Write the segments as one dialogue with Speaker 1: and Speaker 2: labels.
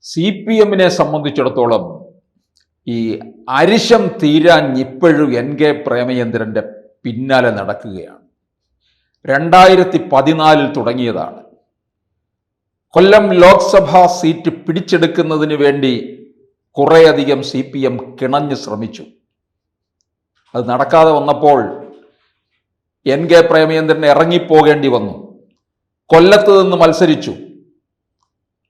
Speaker 1: CPM-നെ സംബന്ധിച്ചിടത്തോളം ഈ അരിശം തീരാൻ ഇപ്പോഴും NK പ്രേമചന്ദ്രൻ്റെ പിന്നാലെ നടക്കുകയാണ്. 2014 തുടങ്ങിയതാണ്. കൊല്ലം ലോക്സഭാ സീറ്റ് പിടിച്ചെടുക്കുന്നതിന് വേണ്ടി കുറേയധികം CPM കിണഞ്ഞ് ശ്രമിച്ചു. അത് നടക്കാതെ വന്നപ്പോൾ NK പ്രേമചന്ദ്രൻ ഇറങ്ങിപ്പോകേണ്ടി വന്നു. കൊല്ലത്ത് നിന്ന് മത്സരിച്ചു.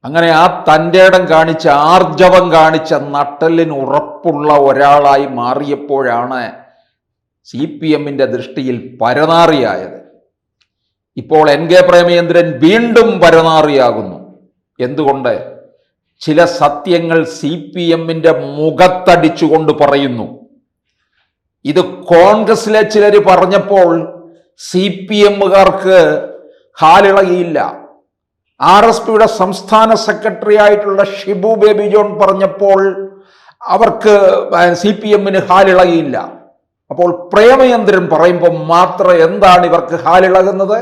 Speaker 1: അങ്ങനെ ആ തൻ്റെ ഇടം കാണിച്ച, ആർജവം കാണിച്ച, നട്ടലിന് ഉറപ്പുള്ള ഒരാളായി മാറിയപ്പോഴാണ് CPM-ന്റെ ദൃഷ്ടിയിൽ പരനാറിയായത്. ഇപ്പോൾ NK പ്രേമചന്ദ്രൻ വീണ്ടും പരനാറിയാകുന്നു. എന്തുകൊണ്ട്? ചില സത്യങ്ങൾ CPM-ന്റെ മുഖത്തടിച്ചുകൊണ്ട് പറയുന്നു. ഇത് കോൺഗ്രസിലെ ചിലർ പറഞ്ഞപ്പോൾ CPM-കാർക്ക് ഹാലിളകിയില്ല. RSPയുടെ സംസ്ഥാന സെക്രട്ടറി ആയിട്ടുള്ള ഷിബു ബേബി ജോൺ പറഞ്ഞപ്പോൾ അവർക്ക് CPM-ന് ഹാലിളകിയില്ല. അപ്പോൾ പ്രേമചന്ദ്രൻ പറയുമ്പോൾ മാത്രം എന്താണ് ഇവർക്ക് ഹാലിളകുന്നത്?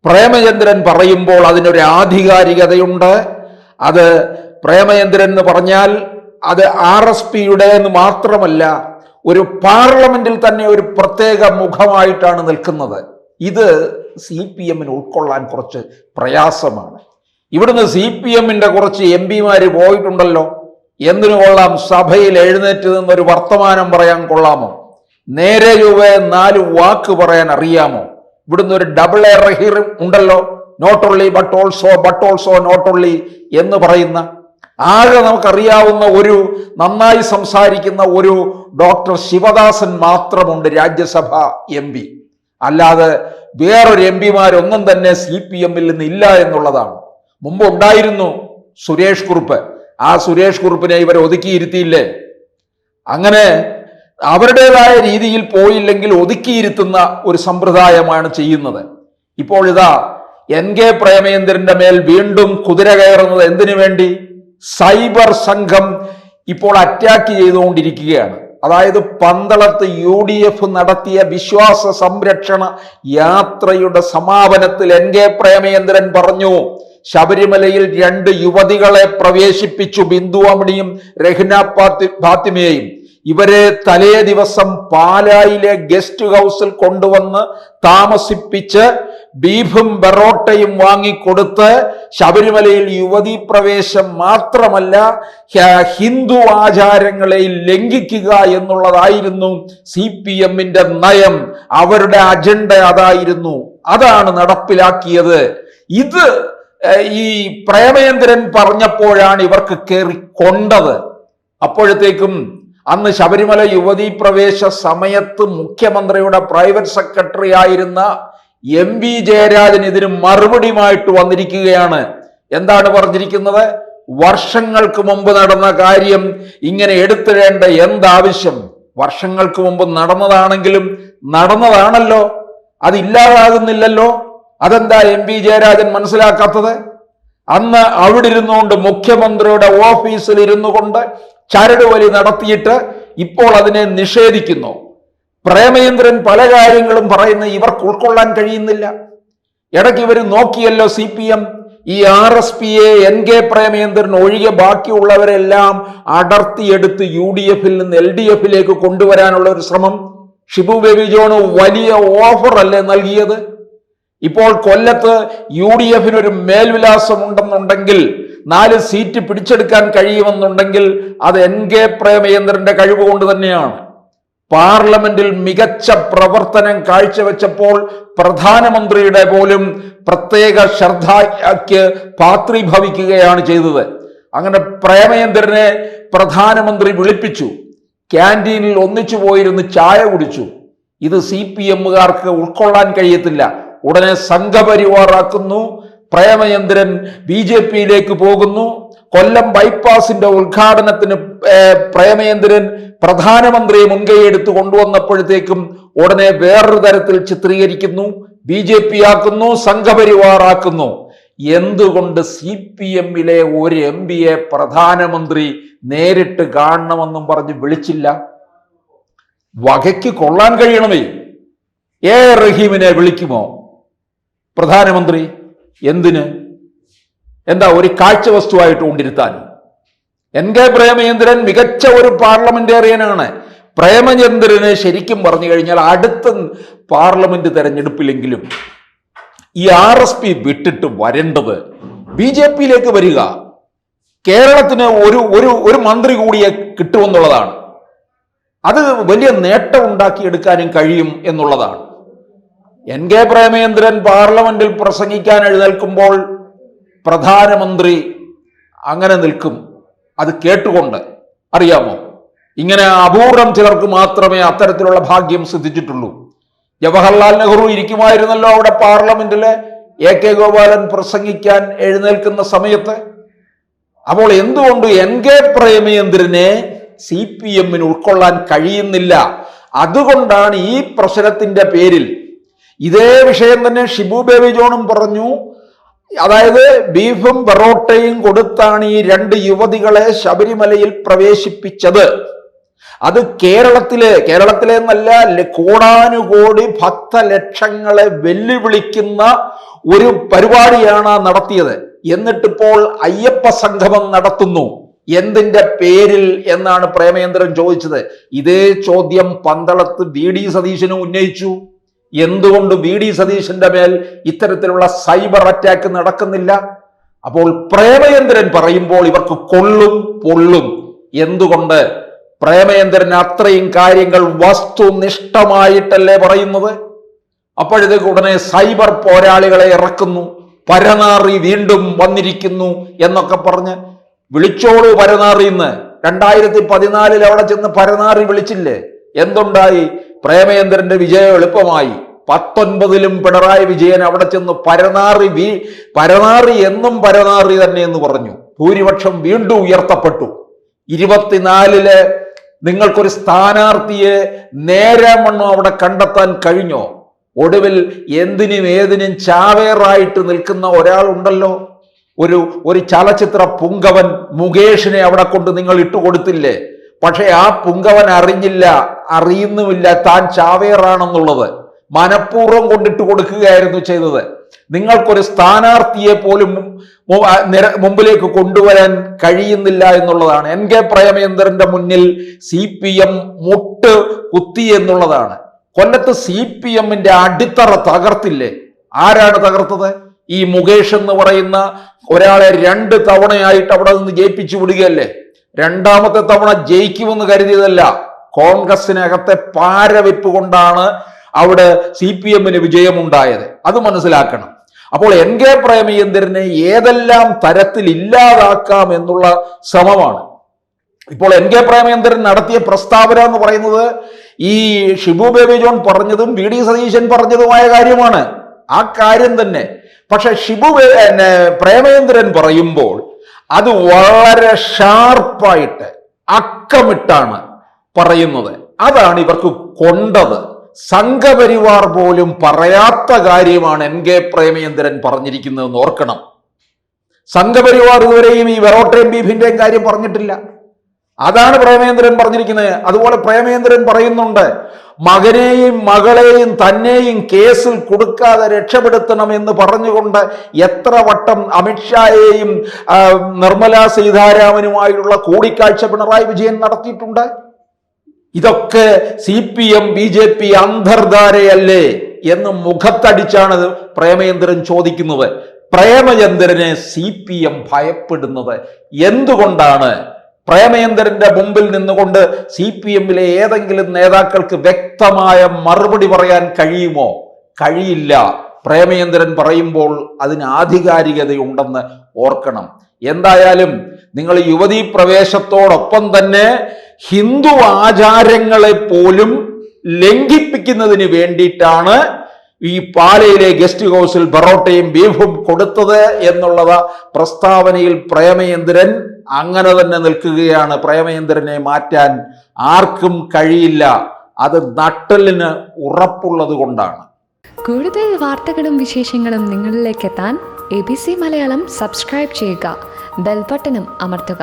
Speaker 1: പ്രേമചന്ദ്രൻ പറയുമ്പോൾ അതിനൊരു ആധികാരികതയുണ്ട്. അത് പ്രേമചന്ദ്രൻ എന്ന് പറഞ്ഞാൽ അത് RSPയുടെ എന്ന് മാത്രമല്ല, ഒരു പാർലമെന്റിൽ തന്നെ ഒരു പ്രത്യേക മുഖമായിട്ടാണ് നിൽക്കുന്നത്. ഇത് CPM-ന് ഉൾക്കൊള്ളാൻ കുറച്ച് പ്രയാസമാണ്. ഇവിടുന്ന് CPM-ന്റെ കുറച്ച് MP-മാര് പോയിട്ടുണ്ടല്ലോ, എന്തിനു കൊള്ളാം? സഭയിൽ എഴുന്നേറ്റ് നിന്നൊരു വർത്തമാനം പറയാൻ കൊള്ളാമോ? നേരെ ചൊവ്വേ 4 വാക്ക് പറയാൻ അറിയാമോ? ഇവിടുന്ന് ഒരു ഡബിൾ എ റഹീർ ഉണ്ടല്ലോ, not only but also not only എന്ന് പറയുന്ന, ആകെ നമുക്കറിയാവുന്ന ഒരു നന്നായി സംസാരിക്കുന്ന ഒരു ഡോക്ടർ ശിവദാസൻ മാത്രമുണ്ട് രാജ്യസഭ MP. അല്ലാതെ വേറൊരു MP-മാരൊന്നും തന്നെ CPM-ൽ നിന്ന് ഇല്ല എന്നുള്ളതാണ്. മുമ്പ് ഉണ്ടായിരുന്നു സുരേഷ് കുറുപ്പ്. ആ സുരേഷ് കുറുപ്പിനെ ഇവർ ഒതുക്കിയിരുത്തിയില്ലേ? അങ്ങനെ അവരുടേതായ രീതിയിൽ പോയില്ലെങ്കിൽ ഒതുക്കിയിരുത്തുന്ന ഒരു സമ്പ്രദായമാണ് ചെയ്യുന്നത്. ഇപ്പോൾ ഇതാ NK പ്രേമചന്ദ്രന്റെ മേൽ വീണ്ടും കുതിര കയറുന്നത് എന്തിനു വേണ്ടി? സൈബർ സംഘം ഇപ്പോൾ അറ്റാക്ക് ചെയ്തുകൊണ്ടിരിക്കുകയാണ്. അതായത് പന്തളത്ത് UDF നടത്തിയ വിശ്വാസ സംരക്ഷണ യാത്രയുടെ സമാപനത്തിൽ NK പ്രേമചന്ദ്രൻ പറഞ്ഞു, ശബരിമലയിൽ 2 യുവതികളെ പ്രവേശിപ്പിച്ചു, ബിന്ദു അമ്മിണിയും രഹ്ന ഫാത്തിമയെയും. ഇവരെ തലേ ദിവസം പാലായിലെ ഗസ്റ്റ് ഹൗസിൽ കൊണ്ടുവന്ന് താമസിപ്പിച്ച് ബീഫും ബെറോട്ടയും വാങ്ങിക്കൊടുത്ത് ശബരിമലയിൽ യുവതീ പ്രവേശം മാത്രമല്ല ഹിന്ദു ആചാരങ്ങളെ ലംഘിക്കുക എന്നുള്ളതായിരുന്നു CPM-ന്റെ നയം. അവരുടെ അജണ്ട അതായിരുന്നു. അതാണ് നടപ്പിലാക്കിയത്. ഇത് ഈ പ്രേമചന്ദ്രൻ പറഞ്ഞപ്പോഴാണ് ഇവർക്ക് കയറി കൊണ്ടത്. അപ്പോഴത്തേക്കും അന്ന് ശബരിമല യുവതീ പ്രവേശ സമയത്ത് മുഖ്യമന്ത്രിയുടെ പ്രൈവറ്റ് സെക്രട്ടറി ആയിരുന്ന MV ജയരാജൻ ഇതിന് മറുപടിയുമായിട്ട് വന്നിരിക്കുകയാണ്. എന്താണ് പറഞ്ഞിരിക്കുന്നത്? വർഷങ്ങൾക്ക് മുമ്പ് നടന്ന കാര്യം ഇങ്ങനെ എടുത്തിടേണ്ട എന്താവശ്യം? വർഷങ്ങൾക്ക് മുമ്പ് നടന്നതാണെങ്കിലും നടന്നതാണല്ലോ, അതില്ലാതാകുന്നില്ലല്ലോ. അതെന്താ MV ജയരാജൻ മനസ്സിലാക്കാത്തത്? അന്ന് അവിടെ ഇരുന്നുകൊണ്ട് മുഖ്യമന്ത്രിയുടെ ഓഫീസിൽ ഇരുന്നു കൊണ്ട് ചരടുവലി നടത്തിയിട്ട് ഇപ്പോൾ അതിനെ നിഷേധിക്കുന്നു. പ്രേമചന്ദ്രൻ പല കാര്യങ്ങളും പറയുന്ന ഇവർക്ക് ഉൾക്കൊള്ളാൻ കഴിയുന്നില്ല. ഇടയ്ക്ക് ഇവർ നോക്കിയല്ലോ CPM ഈ RSPയെ NK പ്രേമചന്ദ്രൻ ഒഴികെ ബാക്കിയുള്ളവരെല്ലാം അടർത്തിയെടുത്ത് UDF-ൽ നിന്ന് LDF-ലേക്ക് കൊണ്ടുവരാനുള്ള ഒരു ശ്രമം. ഷിബു ബേബി ജോൺ വലിയ ഓഫർ അല്ലേ നൽകിയത്? ഇപ്പോൾ കൊല്ലത്ത് UDF-ന് ഒരു മേൽവിലാസം ഉണ്ടെന്നുണ്ടെങ്കിൽ, 4 സീറ്റ് പിടിച്ചെടുക്കാൻ കഴിയുമെന്നുണ്ടെങ്കിൽ അത് NK പ്രേമചന്ദ്രന്റെ കഴിവ് കൊണ്ട് തന്നെയാണ്. പാർലമെന്റിൽ മികച്ച പ്രവർത്തനം കാഴ്ചവെച്ചപ്പോൾ പ്രധാനമന്ത്രിയുടെ പോലും പ്രത്യേക ശ്രദ്ധയ്ക്ക് പാത്രീഭവിക്കുകയാണ് ചെയ്തത്. അങ്ങനെ പ്രേമചന്ദ്രനെ പ്രധാനമന്ത്രി വിളിപ്പിച്ചു. ക്യാൻറ്റീനിൽ ഒന്നിച്ചു പോയിരുന്ന് ചായ കുടിച്ചു. ഇത് CPM-കാർക്ക് ഉൾക്കൊള്ളാൻ കഴിയത്തില്ല. ഉടനെ സംഘപരിവാറാക്കുന്നു. പ്രേമചന്ദ്രൻ BJP-യിലേക്ക് പോകുന്നു. കൊല്ലം ബൈപ്പാസിന്റെ ഉദ്ഘാടനത്തിന് പ്രേമചന്ദ്രൻ പ്രധാനമന്ത്രിയെ മുൻകൈയെടുത്ത് കൊണ്ടുവന്നപ്പോഴത്തേക്കും ഉടനെ വേറൊരു തരത്തിൽ ചിത്രീകരിക്കുന്നു, BJP ആക്കുന്നു, സംഘപരിവാറാക്കുന്നു. എന്തുകൊണ്ട് CPM-ലെ ഒരു MP-യെ പ്രധാനമന്ത്രി നേരിട്ട് കാണണമെന്നും പറഞ്ഞ് വിളിച്ചില്ല? വകയ്ക്ക് കൊള്ളാൻ കഴിയണമേ. റഹീമിനെ വിളിക്കുമോ പ്രധാനമന്ത്രി? എന്തിന്? എന്താ ഒരു കാഴ്ച വസ്തുവായിട്ട് കൊണ്ടിരുത്താൻ? എൻ കെ പ്രേമചന്ദ്രൻ മികച്ച ഒരു പാർലമെന്റേറിയനാണ്. പ്രേമചന്ദ്രന് ശരിക്കും പറഞ്ഞു കഴിഞ്ഞാൽ അടുത്ത പാർലമെന്റ് തെരഞ്ഞെടുപ്പിലെങ്കിലും ഈ RSP വിട്ടിട്ട് വരേണ്ടത് BJP-യിലേക്ക് വരിക. കേരളത്തിന് ഒരു മന്ത്രി കൂടിയെ കിട്ടുമെന്നുള്ളതാണ്. അത് വലിയ നേട്ടം ഉണ്ടാക്കിയെടുക്കാനും കഴിയും എന്നുള്ളതാണ്. എൻ കെ പ്രേമചന്ദ്രൻ പാർലമെന്റിൽ പ്രസംഗിക്കാൻ എഴുന്നേൽക്കുമ്പോൾ പ്രധാനമന്ത്രി അങ്ങനെ നിൽക്കും, അത് കേട്ടുകൊണ്ട്. അറിയാമോ, ഇങ്ങനെ അപൂർവം ചിലർക്ക് മാത്രമേ അത്തരത്തിലുള്ള ഭാഗ്യം സിദ്ധിച്ചിട്ടുള്ളൂ. ജവഹർലാൽ നെഹ്റു ഇരിക്കുമായിരുന്നല്ലോ അവിടെ പാർലമെന്റിലെ AK ഗോപാലൻ പ്രസംഗിക്കാൻ എഴുന്നേൽക്കുന്ന സമയത്ത്. അപ്പോൾ എന്തുകൊണ്ട് എൻ കെ പ്രേമചന്ദ്രനെ CPM-ന് ഉൾക്കൊള്ളാൻ കഴിയുന്നില്ല? അതുകൊണ്ടാണ് ഈ പ്രശ്നത്തിന്റെ പേരിൽ ഇതേ വിഷയം തന്നെ ഷിബു ബേബി ജോണും പറഞ്ഞു. അതായത് ബീഫും പൊറോട്ടയും കൊടുത്താണ് ഈ 2 യുവതികളെ ശബരിമലയിൽ പ്രവേശിപ്പിച്ചത്. അത് കേരളത്തിലെ എന്നല്ല, കോടാനുകോടി ഭക്തലക്ഷങ്ങളെ വെല്ലുവിളിക്കുന്ന ഒരു പരിപാടിയാണ് നടത്തിയത്. എന്നിട്ടിപ്പോൾ അയ്യപ്പ സംഗമം നടത്തുന്നു. എന്തിന്റെ പേരിൽ എന്നാണ് പ്രേമചന്ദ്രൻ ചോദിച്ചത്. ഇതേ ചോദ്യം പന്തളത്ത് VD സതീശനും ഉന്നയിച്ചു. എന്തുകൊണ്ട് VD സതീശന്റെ മേൽ ഇത്തരത്തിലുള്ള സൈബർ അറ്റാക്ക് നടക്കുന്നില്ല? അപ്പോൾ പ്രേമചന്ദ്രൻ പറയുമ്പോൾ ഇവർക്ക് കൊള്ളും പൊള്ളും. എന്തുകൊണ്ട്? പ്രേമചന്ദ്രൻ അത്രയും കാര്യങ്ങൾ വസ്തുനിഷ്ഠമായിട്ടല്ലേ പറയുന്നത്. അപ്പോഴത്തേക്ക് ഉടനെ സൈബർ പോരാളികളെ ഇറക്കുന്നു. പരനാറി വീണ്ടും വന്നിരിക്കുന്നു എന്നൊക്കെ പറഞ്ഞ് വിളിച്ചോളൂ പരനാറിന്ന്. 2014 അവിടെ ചെന്ന് പരനാറി വിളിച്ചില്ലേ? എന്തുണ്ടായി? പ്രേമചന്ദ്രന്റെ വിജയം എളുപ്പമായി. 19-ലും പിണറായി വിജയൻ അവിടെ ചെന്ന് പരനാറി എന്നും പരനാറി തന്നെ എന്ന് പറഞ്ഞു. ഭൂരിപക്ഷം വീണ്ടും ഉയർത്തപ്പെട്ടു. 24-ല് നിങ്ങൾക്കൊരു സ്ഥാനാർത്ഥിയെ നേരാമണ്ണം അവിടെ കണ്ടെത്താൻ കഴിഞ്ഞോ? ഒടുവിൽ എന്തിനും ഏതിനും ചാവേറായിട്ട് നിൽക്കുന്ന ഒരാളുണ്ടല്ലോ, ഒരു ചലച്ചിത്ര പുങ്കവൻ മുകേഷിനെ അവിടെ കൊണ്ട് നിങ്ങൾ ഇട്ടുകൊടുത്തില്ലേ? പക്ഷെ ആ പുങ്കവൻ അറിയുന്നുമില്ല താൻ ചാവേറാണെന്നുള്ളത്. മനഃപൂർവ്വം കൊണ്ടിട്ട് കൊടുക്കുകയായിരുന്നു ചെയ്തത്. നിങ്ങൾക്കൊരു സ്ഥാനാർത്ഥിയെ പോലും മുമ്പിലേക്ക് കൊണ്ടുവരാൻ കഴിയുന്നില്ല എന്നുള്ളതാണ്. എൻ കെ പ്രേമചന്ദ്രന്റെ മുന്നിൽ CPM മുട്ട് കുത്തി എന്നുള്ളതാണ്. കൊല്ലത്ത് CPM-ന്റെ അടിത്തറ തകർത്തില്ലേ? ആരാണ് തകർത്തത്? ഈ മുകേഷ് എന്ന് പറയുന്ന ഒരാളെ 2 തവണയായിട്ട് അവിടെ നിന്ന് ജയിപ്പിച്ചു വിടുകയല്ലേ. 2ാമത്തെ തവണ ജയിക്കുമെന്ന് കരുതിയതല്ല. കോൺഗ്രസിനകത്തെ പാരവെപ്പ് കൊണ്ടാണ് അവിടെ CPM-ന് വിജയമുണ്ടായത്. അത് മനസ്സിലാക്കണം. അപ്പോൾ എൻ കെ പ്രേമചന്ദ്രനെ ഏതെല്ലാം തരത്തിൽ ഇല്ലാതാക്കാം എന്നുള്ള ശ്രമമാണ് ഇപ്പോൾ എൻ കെ പ്രേമചന്ദ്രൻ നടത്തിയ പ്രസ്താവന എന്ന് പറയുന്നത്. ഈ ഷിബു ബേബി ജോൺ പറഞ്ഞതും VD സതീശൻ പറഞ്ഞതുമായ കാര്യമാണ്. ആ കാര്യം തന്നെ. പക്ഷെ പ്രേമചന്ദ്രൻ പറയുമ്പോൾ അത് വളരെ ഷാർപ്പായിട്ട് അക്കമിട്ടാണ് പറയുന്നത്. അതാണ് ഇവർക്ക് കൊണ്ടത്. സംഘപരിവാർ പോലും പറയാത്ത കാര്യമാണ് എൻ കെ പ്രേമചന്ദ്രൻ പറഞ്ഞിരിക്കുന്നതെന്ന് ഓർക്കണം. സംഘപരിവാർ ഇതുവരെയും ഈ പൊറോട്ടയും ബീഫിന്റെയും കാര്യം പറഞ്ഞിട്ടില്ല. അതാണ് പ്രേമചന്ദ്രൻ പറഞ്ഞിരിക്കുന്നത്. അതുപോലെ പ്രേമചന്ദ്രൻ പറയുന്നുണ്ട്, മകനെയും മകളെയും തന്നെയും കേസിൽ കൊടുക്കാതെ രക്ഷപ്പെടുത്തണം എന്ന് പറഞ്ഞുകൊണ്ട് എത്ര വട്ടം അമിത്ഷായെയും നിർമ്മലാ സീതാരാമനുമായുള്ള കൂടിക്കാഴ്ച പിണറായി വിജയൻ നടത്തിയിട്ടുണ്ട്. ഇതൊക്കെ CPM BJP അന്തർധാരയല്ലേ എന്ന് മുഖത്തടിച്ചാണ് പ്രേമചന്ദ്രൻ ചോദിക്കുന്നത്. പ്രേമചന്ദ്രനെ CPM ഭയപ്പെടുന്നത് എന്തുകൊണ്ടാണ്? പ്രേമചന്ദ്രന്റെ മുമ്പിൽ നിന്നുകൊണ്ട് CPM-ലെ ഏതെങ്കിലും നേതാക്കൾക്ക് വ്യക്തമായ മറുപടി പറയാൻ കഴിയുമോ? കഴിയില്ല. പ്രേമചന്ദ്രൻ പറയുമ്പോൾ അതിന് ആധികാരികതയുണ്ടെന്ന് ഓർക്കണം. എന്തായാലും നിങ്ങൾ യുവതീ പ്രവേശത്തോടൊപ്പം തന്നെ ഹിന്ദു ആചാരങ്ങളെ പോലും ലംഘിപ്പിക്കുന്നതിന് വേണ്ടിയിട്ടാണ് ഈ പാലയിലെ ഗസ്റ്റ് ഹൗസിൽ പൊറോട്ടയും ബീഫും കൊടുത്തത് എന്നുള്ളത് പ്രസ്താവനയിൽ പ്രേമചന്ദ്രൻ അങ്ങനെ തന്നെ നിൽക്കുകയാണ്. പ്രേമചന്ദ്രനെ മാറ്റാൻ ആർക്കും കഴിയില്ല. അത് നട്ടലിന് ഉറപ്പുള്ളത് കൊണ്ടാണ്.
Speaker 2: കൂടുതൽ വാർത്തകളും വിശേഷങ്ങളും നിങ്ങളിലേക്ക് എത്താൻ ABC മലയാളം സബ്സ്ക്രൈബ് ചെയ്യുക, ബെൽ ബട്ടണും അമർത്തുക.